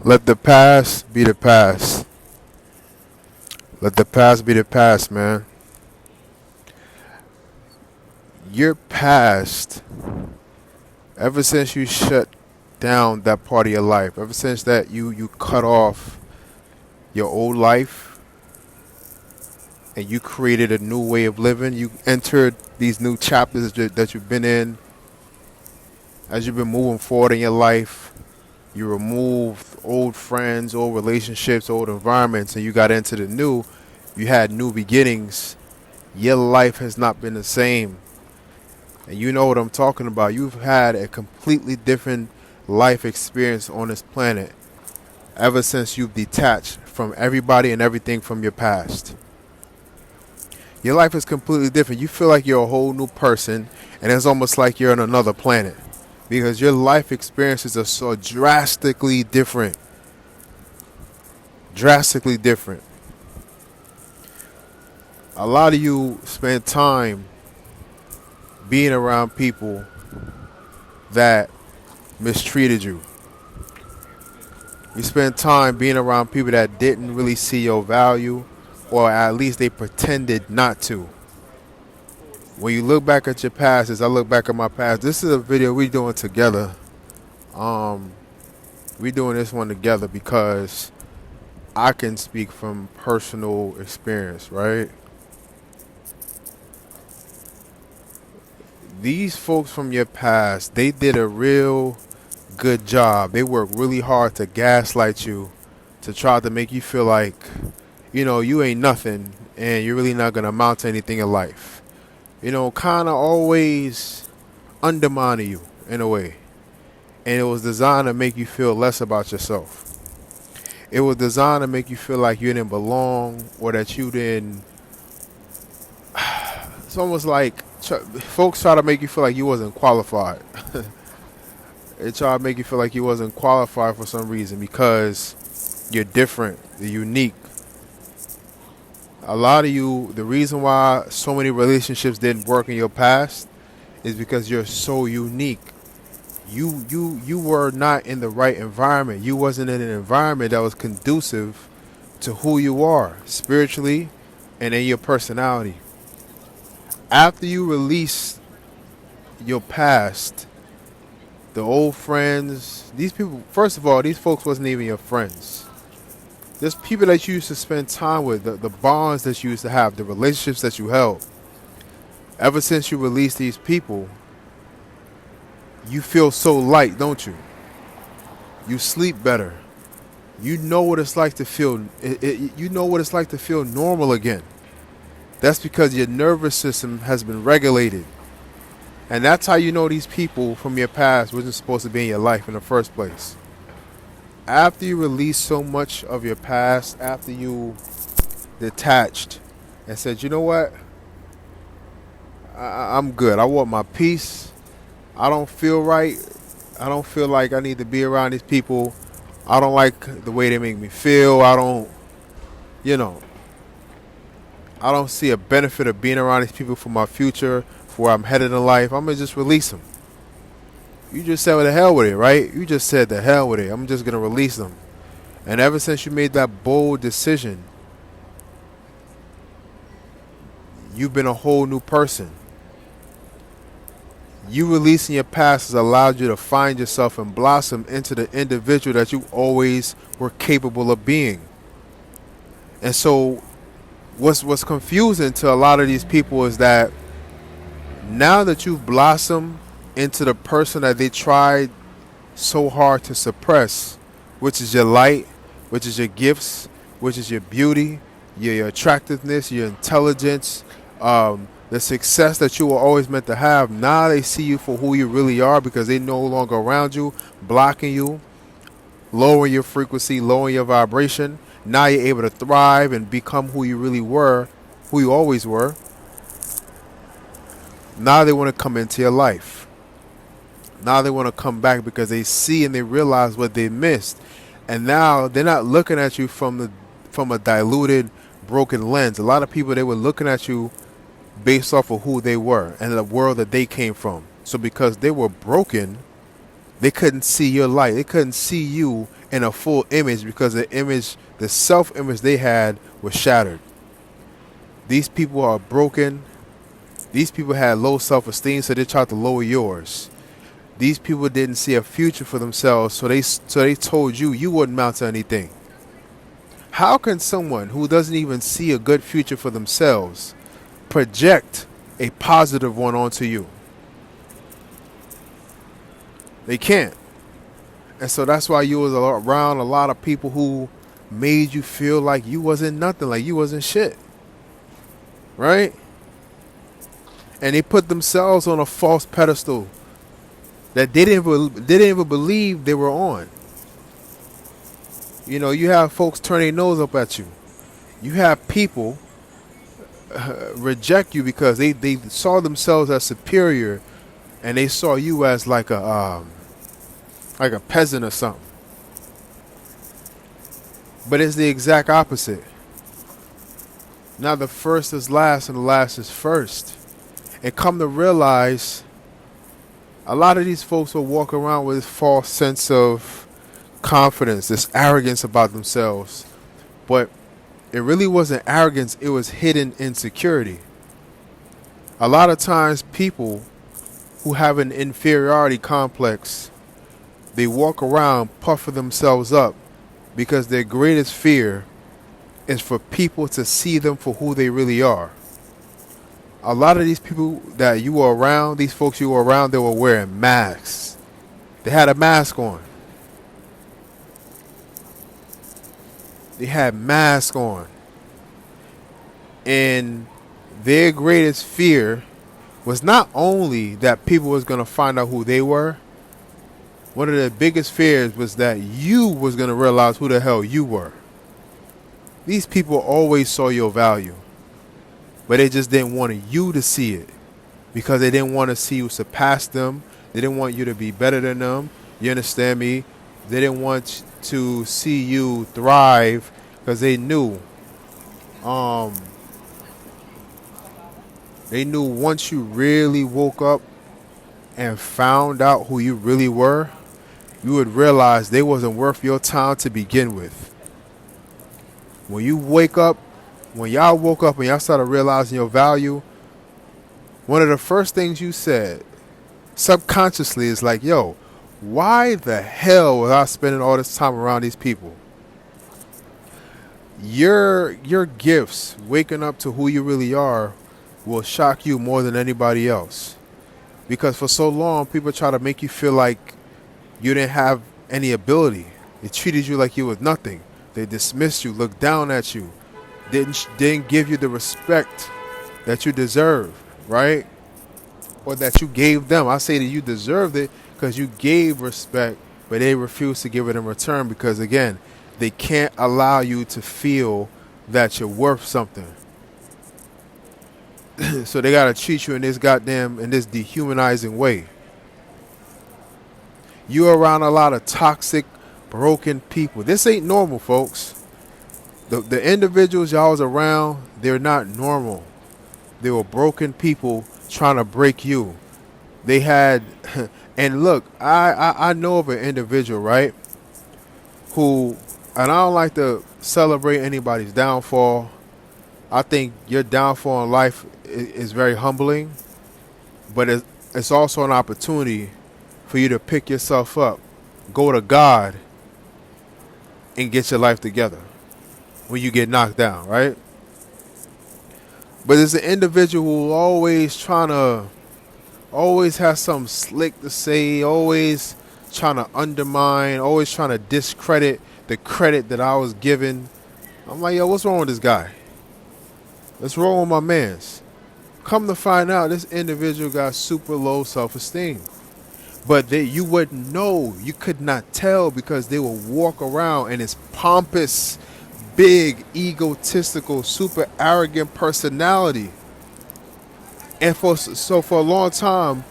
Let the past be the past. Let the past be the past, man. Your past, ever since you shut down that part of your life, ever since that you cut off your old life and you created a new way of living, you entered these new chapters that you've been in as you've been moving forward in your life. You removed old friends, old relationships, old environments, and you got into the new. You had new beginnings. Your life has not been the same. And you know what I'm talking about. You've had a completely different life experience on this planet ever since you've detached from everybody and everything from your past. Your life is completely different. You feel like you're a whole new person, and it's almost like you're on another planet because your life experiences are so drastically different. Drastically different. A lot of you spend time being around people that mistreated you. You spend time being around people that didn't really see your value, or at least they pretended not to. When you look back at your past, as I look back at my past, this is a video we're doing together. We're doing this one together because I can speak from personal experience, right? These folks from your past, they did a real good job. They worked really hard to gaslight you, to try to make you feel like, you ain't nothing and you're really not going to amount to anything in life. Kind of always undermining you in a way. And it was designed to make you feel less about yourself. It was designed to make you feel like you didn't belong or that you didn't. It's almost like folks try to make you feel like you wasn't qualified. They try to make you feel like you wasn't qualified for some reason because you're different, you're unique. A lot of you, the reason why so many relationships didn't work in your past is because you're so unique. You were not in the right environment. You wasn't in an environment that was conducive to who you are spiritually and in your personality. After you release your past, the old friends, these people, first of all, these folks wasn't even your friends. There's people that you used to spend time with, the bonds that you used to have, the relationships that you held. Ever since you release these people, you feel so light, don't you? You sleep better. You know what it's like to feel. You know what it's like to feel normal again. That's because your nervous system has been regulated. And that's how you know these people from your past wasn't supposed to be in your life in the first place. After you release so much of your past, after you detached and said, you know what? I'm good. I want my peace. I don't feel right. I don't feel like I need to be around these people. I don't like the way they make me feel. You know, I don't see a benefit of being around these people for my future, for where I'm headed in life. I'm going to just release them. You just said, well, the hell with it, right? You just said, the hell with it. I'm just going to release them. And ever since you made that bold decision, you've been a whole new person. You releasing your past has allowed you to find yourself and blossom into the individual that you always were capable of being. And so what's confusing to a lot of these people is that now that you've blossomed into the person that they tried so hard to suppress, which is your light, which is your gifts, which is your beauty, your attractiveness, your intelligence, the success that you were always meant to have. Now they see you for who you really are because they no longer around you, blocking you, lowering your frequency, lowering your vibration. Now you're able to thrive and become who you really were, who you always were. Now they want to come into your life. Now they want to come back because they see and they realize what they missed. And now they're not looking at you from a diluted, broken lens. A lot of people, they were looking at you based off of who they were and the world that they came from. So because they were broken, They couldn't see your light. They couldn't see you in a full image because the self-image they had was shattered. These people are broken. These people had low self-esteem, so they tried to lower yours. These people didn't see a future for themselves, so they told you wouldn't amount to anything. How can someone who doesn't even see a good future for themselves project a positive one onto you? They can't. And so that's why you was around a lot of people who made you feel like you wasn't nothing, like you wasn't shit. Right? And they put themselves on a false pedestal that they didn't even believe they were on. You know, you have folks turn their nose up at you. You have people reject you because they saw themselves as superior, and they saw you as like a peasant or something. But it's the exact opposite. Now the first is last and the last is first. And come to realize, a lot of these folks will walk around with this false sense of confidence, this arrogance about themselves. But it really wasn't arrogance, it was hidden insecurity. A lot of times people who have an inferiority complex, they walk around puffing themselves up because their greatest fear is for people to see them for who they really are. A lot of these people that you were around, these folks you were around, they were wearing masks. They had a mask on. They had masks on. And their greatest fear was not only that people was going to find out who they were. One of their biggest fears was that you was going to realize who the hell you were. These people always saw your value, but they just didn't want you to see it because they didn't want to see you surpass them. They didn't want you to be better than them. You understand me? They didn't want to see you thrive because they knew once you really woke up and found out who you really were, you would realize they wasn't worth your time to begin with. When y'all woke up and y'all started realizing your value, one of the first things you said subconsciously is like, yo, why the hell was I spending all this time around these people? Your gifts, waking up to who you really are, will shock you more than anybody else. Because for so long, people try to make you feel like you didn't have any ability. They treated you like you was nothing. They dismissed you, looked down at you, didn't give you the respect that you deserve, right? Or that you gave them. I say that you deserved it because you gave respect, but they refused to give it in return because, again, they can't allow you to feel that you're worth something. So they got to treat you in this dehumanizing way. You're around a lot of toxic, broken people. This ain't normal, folks. The individuals y'all was around, they're not normal. They were broken people trying to break you. They had, and look, I know of an individual, right, who, and I don't like to celebrate anybody's downfall. I think your downfall in life is very humbling, but it's also an opportunity for you to pick yourself up, go to God, and get your life together when you get knocked down, right? But there's an individual who always has something slick to say, always trying to undermine, always trying to discredit the credit that I was given. I'm like, yo, what's wrong with this guy? What's wrong with my mans? Come to find out, this individual got super low self-esteem. But you wouldn't know. You could not tell because they would walk around in this pompous, big, egotistical, super arrogant personality. And for a long time,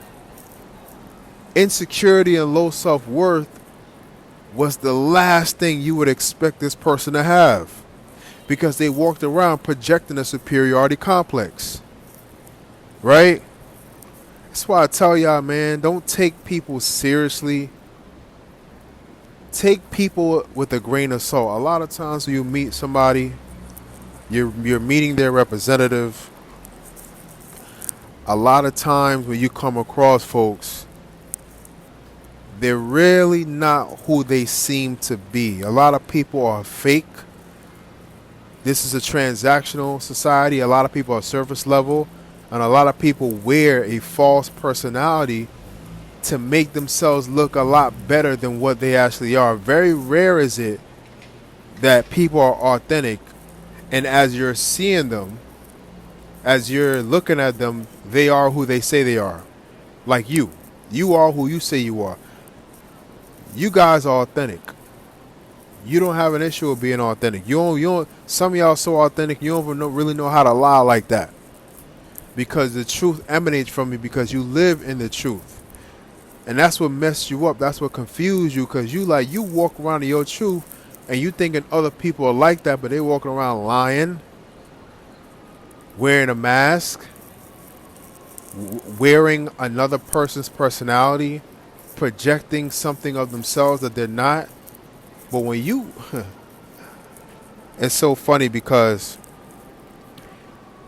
insecurity and low self-worth was the last thing you would expect this person to have. Because they walked around projecting a superiority complex. Right? That's why I tell y'all, man, don't take people seriously take people with a grain of salt. A lot of times when you meet somebody, you're meeting their representative. A lot of times when you come across folks, they're really not who they seem to be. A lot of people are fake. This is a transactional society. A lot of people are surface level, and a lot of people wear a false personality to make themselves look a lot better than what they actually are. Very rare is it that people are authentic, and as you're seeing them, as you're looking at them, they are who they say they are. Like you. You are who you say you are. You guys are authentic. You don't have an issue with being authentic. You don't. Some of y'all are so authentic, you don't even really know how to lie like that. Because the truth emanates from you because you live in the truth. And that's what messed you up. That's what confused you, because you walk around in your truth and you thinking other people are like that, but they walking around lying, wearing a mask, wearing another person's personality, projecting something of themselves that they're not. But when you, it's so funny because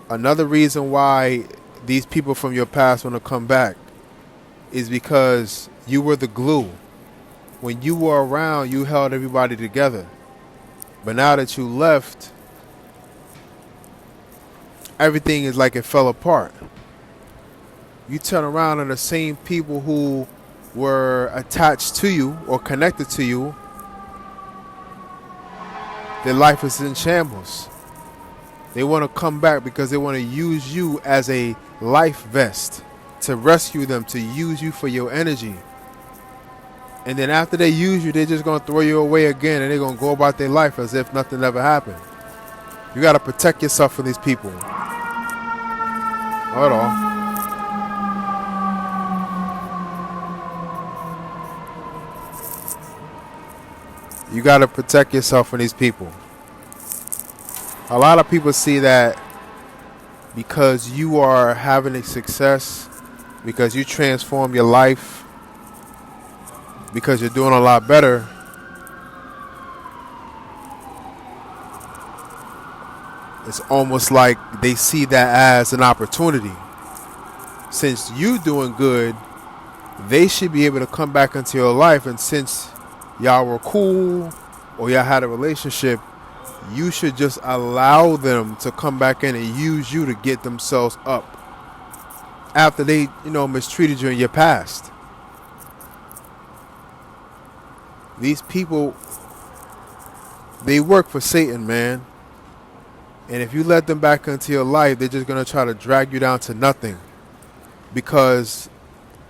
another reason why these people from your past want to come back is because you were the glue. When you were around, you held everybody together. But now that you left, everything is like it fell apart. You turn around and the same people who were attached to you or connected to you, their life is in shambles. They want to come back because they want to use you as a life vest to rescue them, to use you for your energy. And then after they use you, they're just going to throw you away again, and they're going to go about their life as if nothing ever happened. You got to protect yourself from these people. Hold on. You got to protect yourself from these people. A lot of people see that because you are having a success, because you transform your life, because you're doing a lot better, it's almost like they see that as an opportunity. Since you doing good, they should be able to come back into your life, and since y'all were cool or y'all had a relationship, you should just allow them to come back in and use you to get themselves up after they, mistreated you in your past. These people, they work for Satan, man. And if you let them back into your life, they're just going to try to drag you down to nothing. Because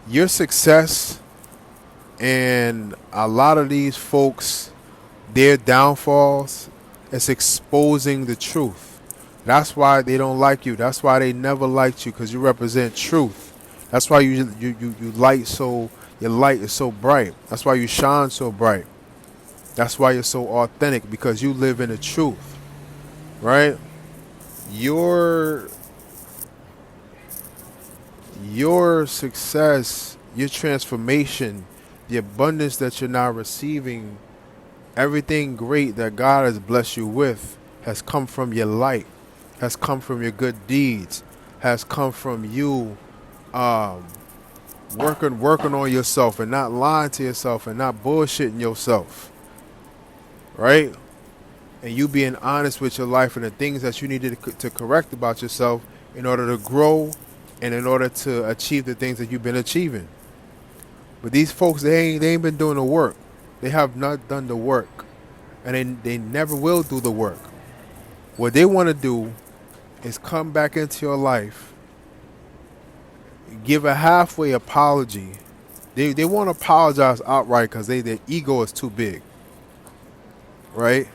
your success and a lot of these folks, their downfalls, is exposing the truth. That's why they don't like you. That's why they never liked you, because you represent truth. That's why you light so, your light is so bright. That's why you shine so bright. That's why you're so authentic, because you live in the truth, right? Your success, your transformation, the abundance that you're now receiving, everything great that God has blessed you with has come from your light, has come from your good deeds, has come from you working on yourself and not lying to yourself and not bullshitting yourself, right? And you being honest with your life and the things that you needed to correct about yourself in order to grow and in order to achieve the things that you've been achieving. But these folks, they ain't been doing the work. They have not done the work, and they never will do the work. What they want to do is come back into your life, give a halfway apology. They won't apologize outright because their ego is too big, right?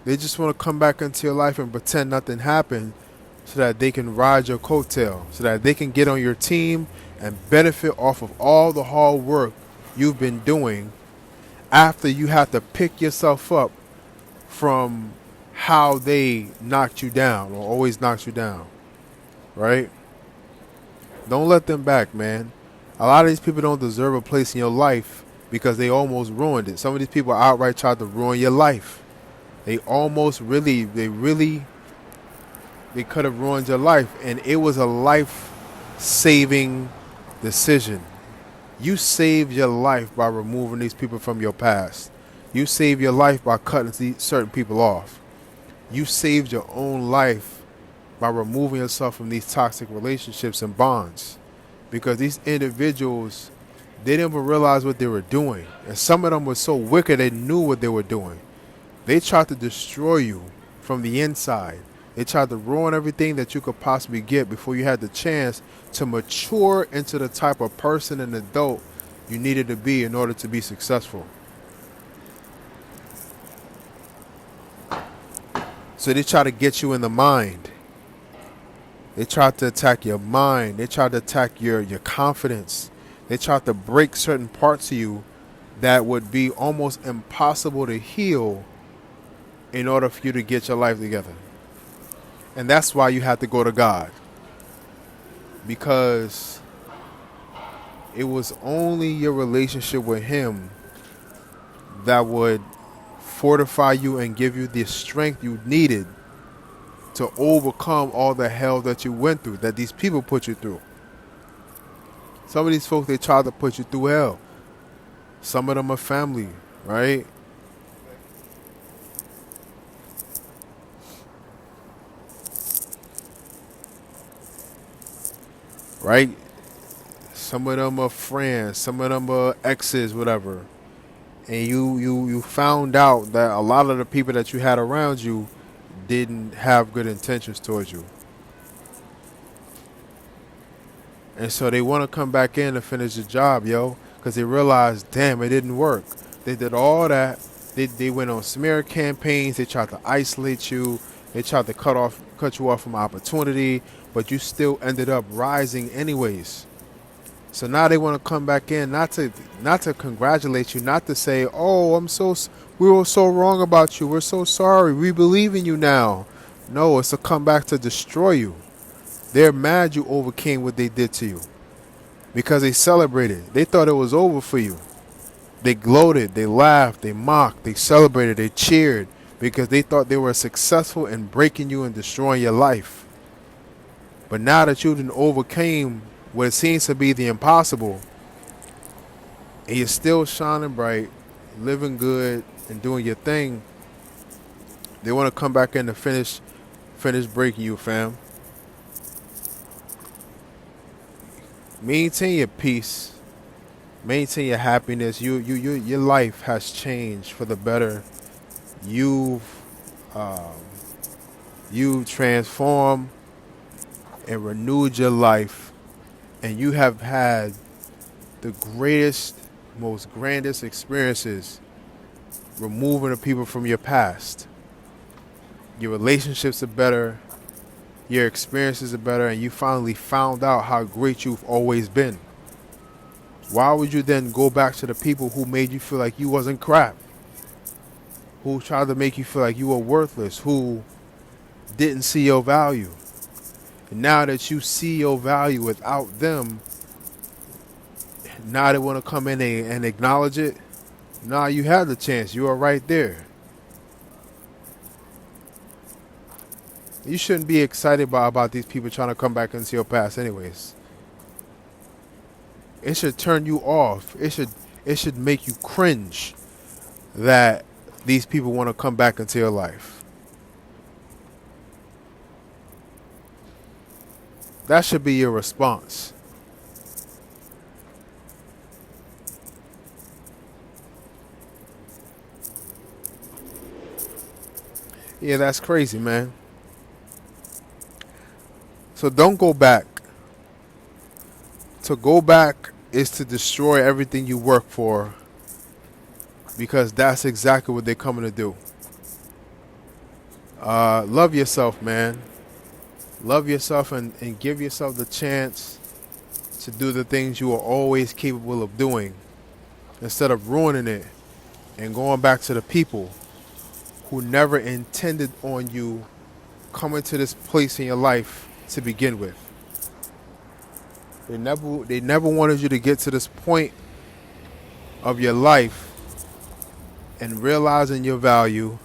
They just want to come back into your life and pretend nothing happened so that they can ride your coattail, so that they can get on your team and benefit off of all the hard work you've been doing after you have to pick yourself up from how they knocked you down or always knocked you down, right? Don't let them back, man. A lot of these people don't deserve a place in your life because they almost ruined it. Some of these people outright tried to ruin your life. They almost really, they could have ruined your life, and it was a life-saving decision. You saved your life by removing these people from your past. You saved your life by cutting certain people off. You saved your own life by removing yourself from these toxic relationships and bonds, because these individuals, they didn't even realize what they were doing, and some of them were so wicked they knew what they were doing. They tried to destroy you from the inside. They tried to ruin everything that you could possibly get before you had the chance to mature into the type of person and adult you needed to be in order to be successful. So they try to get you in the mind. They tried to attack your mind. They tried to attack your confidence. They tried to break certain parts of you that would be almost impossible to heal in order for you to get your life together. And that's why you had to go to God. Because it was only your relationship with Him that would fortify you and give you the strength you needed to overcome all the hell that you went through, that these people put you through. Some of these folks, they tried to put you through hell. Some of them are family, right? Right? Some of them are friends, some of them are exes, whatever. And you found out that a lot of the people that you had around you didn't have good intentions towards you. And so they want to come back in and finish the job, yo, because they realize, damn, it didn't work. They did all that. They went on smear campaigns. They tried to isolate you. They tried to cut you off from opportunity, but you still ended up rising anyways. So now they want to come back in, not to congratulate you, not to say, "Oh, we were so wrong about you. We're so sorry. We believe in you now." No, it's to come back to destroy you. They're mad you overcame what they did to you because they celebrated. They thought it was over for you. They gloated, they laughed, they mocked, they celebrated, they cheered because they thought they were successful in breaking you and destroying your life. But now that you done overcame what seems to be the impossible, and you're still shining bright, living good, and doing your thing, they want to come back in and finish breaking you, fam. Maintain your peace. Maintain your happiness. Your life has changed for the better. You've transformed and renewed your life, and you have had the greatest, most grandest experiences removing the people from your past. Your relationships are better. Your experiences are better, and you finally found out how great you've always been. Why would you then go back to the people who made you feel like you wasn't crap? Who tried to make you feel like you were worthless? Who didn't see your value? And now that you see your value without them, now they want to come in and acknowledge it. Now you had the chance. You are right there. You shouldn't be excited about these people trying to come back into your past anyways. It should turn you off. It should make you cringe that these people want to come back into your life. That should be your response. Yeah, that's crazy, man. So don't go back. To go back is to destroy everything you work for, because that's exactly what they're coming to do. Love yourself, man. Love yourself and give yourself the chance to do the things you are always capable of doing, instead of ruining it and going back to the people who never intended on you coming to this place in your life to begin with. They never wanted you to get to this point of your life and realizing your value,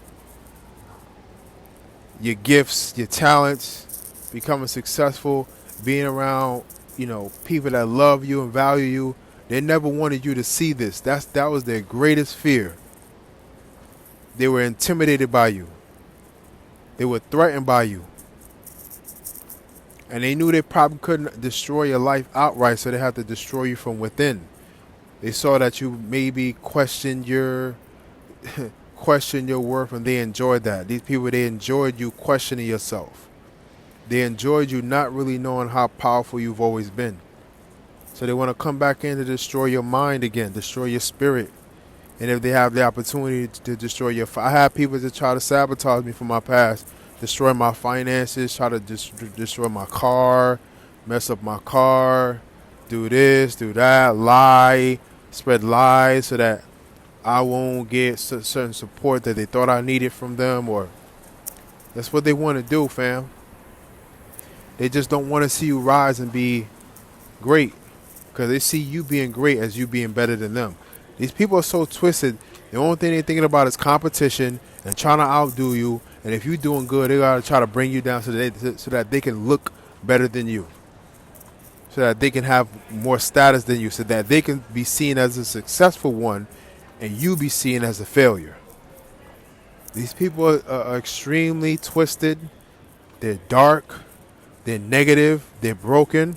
your gifts, your talents, becoming successful, being around, people that love you and value you. They never wanted you to see this. That was their greatest fear. They were intimidated by you. They were threatened by you. And they knew they probably couldn't destroy your life outright, so they had to destroy you from within. They saw that you maybe questioned your worth, and they enjoyed that. These people, they enjoyed you questioning yourself. They enjoyed you not really knowing how powerful you've always been. So they want to come back in to destroy your mind again, destroy your spirit. And if they have the opportunity to destroy I had people that try to sabotage me from my past, destroy my finances, try to destroy my car, mess up my car, do this, do that, lie, spread lies so that I won't get certain support that they thought I needed from them. Or that's what they want to do, fam. They just don't want to see you rise and be great, because they see you being great as you being better than them. These people are so twisted. The only thing they're thinking about is competition and trying to outdo you. And if you're doing good, they gotta try to bring you down so that they can look better than you, so that they can have more status than you, so that they can be seen as a successful one and you be seen as a failure. These people are extremely twisted. They're dark. They're negative. They're broken.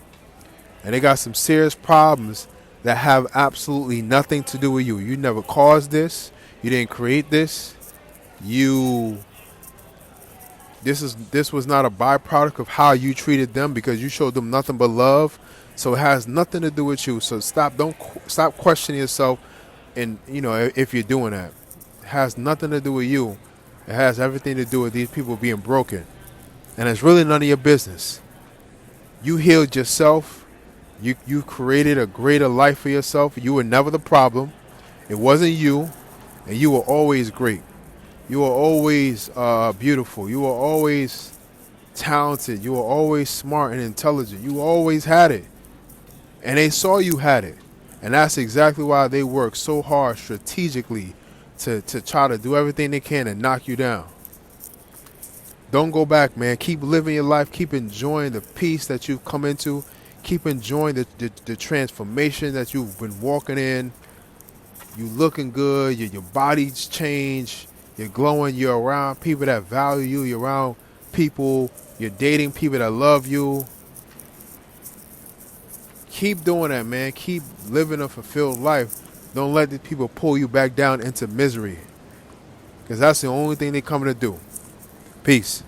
And they got some serious problems that have absolutely nothing to do with you. You never caused this. You didn't create this. This was not a byproduct of how you treated them, because you showed them nothing but love. So it has nothing to do with you. So stop questioning yourself. And if you're doing that, it has nothing to do with you. It has everything to do with these people being broken. And it's really none of your business. You healed yourself. You created a greater life for yourself. You were never the problem. It wasn't you. And you were always great. You were always beautiful. You were always talented. You were always smart and intelligent. You always had it. And they saw you had it. And that's exactly why they work so hard strategically to try to do everything they can and knock you down. Don't go back, man. Keep living your life. Keep enjoying the peace that you've come into. Keep enjoying the transformation that you've been walking in. You looking good. Your body's changed. You're glowing. You're around people that value you. You're around people. You're dating people that love you. Keep doing that, man. Keep living a fulfilled life. Don't let these people pull you back down into misery, because that's the only thing they're coming to do. Peace.